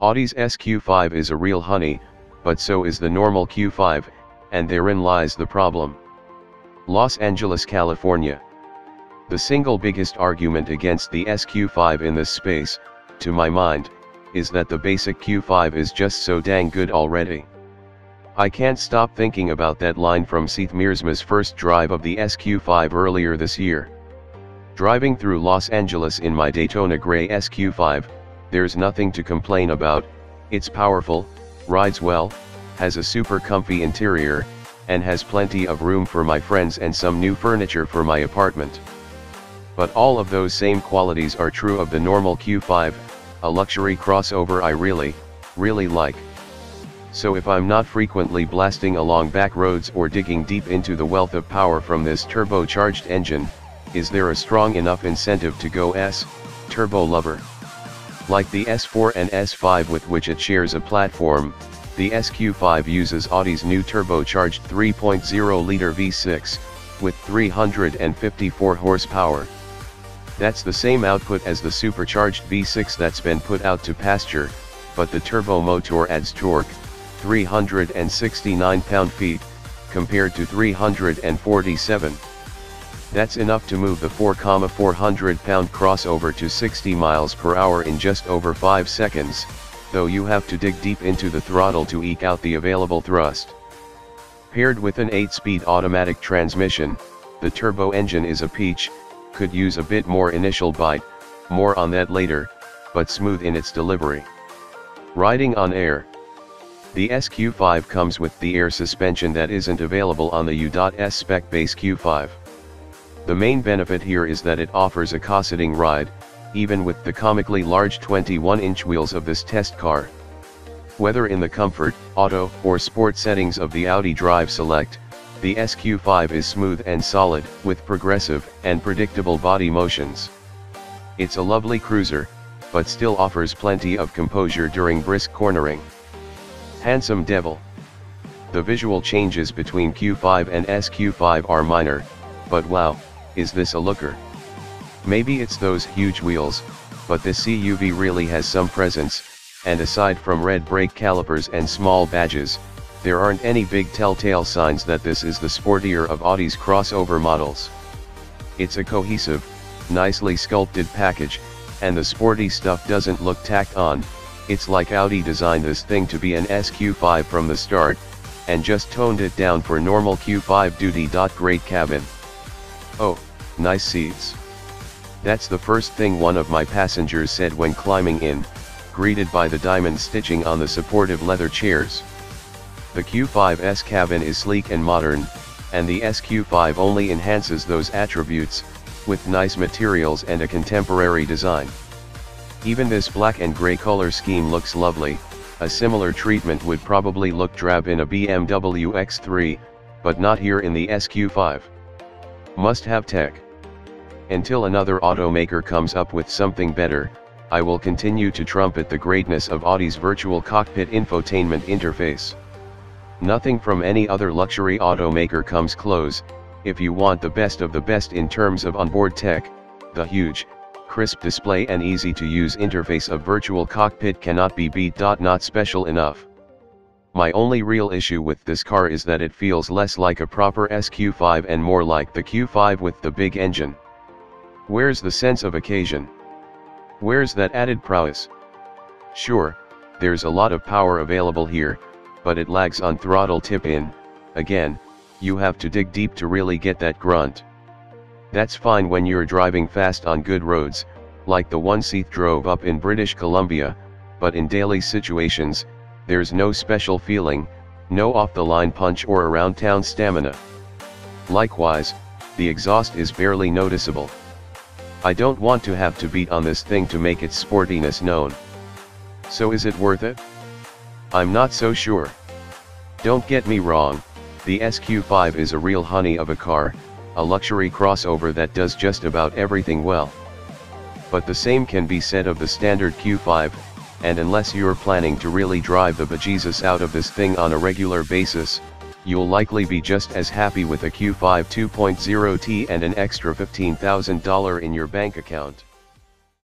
Audi's SQ5 is a real honey, but so is the normal Q5, and therein lies the problem. Los Angeles, California. The single biggest argument against the SQ5 in this space, to my mind, is that the basic Q5 is just so dang good already. I can't stop thinking about that line from Seth Meersma's first drive of the SQ5 earlier this year. Driving through Los Angeles in my Daytona Gray SQ5, there's nothing to complain about. It's powerful, rides well, has a super comfy interior, and has plenty of room for my friends and some new furniture for my apartment. But all of those same qualities are true of the normal Q5, a luxury crossover I really like. So if I'm not frequently blasting along back roads or digging deep into the wealth of power from this turbocharged engine, is there a strong enough incentive to go turbo lover? Like the S4 and S5 with which it shares a platform, the SQ5 uses Audi's new turbocharged 3.0-liter V6, with 354 horsepower. That's the same output as the supercharged V6 that's been put out to pasture, but the turbo motor adds torque, 369 pound-feet, compared to 347. That's enough to move the 4,400-pound crossover to 60 miles per hour in just over 5 seconds, though you have to dig deep into the throttle to eke out the available thrust. Paired with an 8-speed automatic transmission, the turbo engine is a peach, could use a bit more initial bite, more on that later, but smooth in its delivery. Riding on air. The SQ5 comes with the air suspension that isn't available on the U.S spec base Q5. The main benefit here is that it offers a cosseting ride, even with the comically large 21-inch wheels of this test car. Whether in the comfort, auto, or sport settings of the Audi Drive Select, the SQ5 is smooth and solid, with progressive and predictable body motions. It's a lovely cruiser, but still offers plenty of composure during brisk cornering. Handsome devil. The visual changes between Q5 and SQ5 are minor, but wow, is this a looker. Maybe it's those huge wheels, but this CUV really has some presence, and aside from red brake calipers and small badges, there aren't any big telltale signs that this is the sportier of Audi's crossover models. It's a cohesive, nicely sculpted package, and the sporty stuff doesn't look tacked on. It's like Audi designed this thing to be an SQ5 from the start, and just toned it down for normal Q5 duty. Great cabin. Oh, nice seats. That's the first thing one of my passengers said when climbing in, greeted by the diamond stitching on the supportive leather chairs. The Q5's cabin is sleek and modern, and the SQ5 only enhances those attributes, with nice materials and a contemporary design. Even this black and gray color scheme looks lovely. A similar treatment would probably look drab in a BMW X3, but not here in the SQ5. Must-have tech. Until another automaker comes up with something better, I will continue to trumpet the greatness of Audi's virtual cockpit infotainment interface. Nothing from any other luxury automaker comes close. If you want the best of the best in terms of onboard tech, the huge, crisp display and easy-to-use interface of virtual cockpit cannot be beat. Not special enough. My only real issue with this car is that it feels less like a proper SQ5 and more like the Q5 with the big engine. Where's the sense of occasion? Where's that added prowess? Sure, there's a lot of power available here, but it lags on throttle tip-in. Again, you have to dig deep to really get that grunt. That's fine when you're driving fast on good roads, like the one Seth drove up in British Columbia, but in daily situations, there's no special feeling, no off-the-line punch or around-town stamina. Likewise, the exhaust is barely noticeable. I don't want to have to beat on this thing to make its sportiness known. So is it worth it? I'm not so sure. Don't get me wrong, the SQ5 is a real honey of a car, a luxury crossover that does just about everything well. But the same can be said of the standard Q5, and unless you're planning to really drive the bejesus out of this thing on a regular basis, you'll likely be just as happy with a Q5 2.0T and an extra $15,000 in your bank account.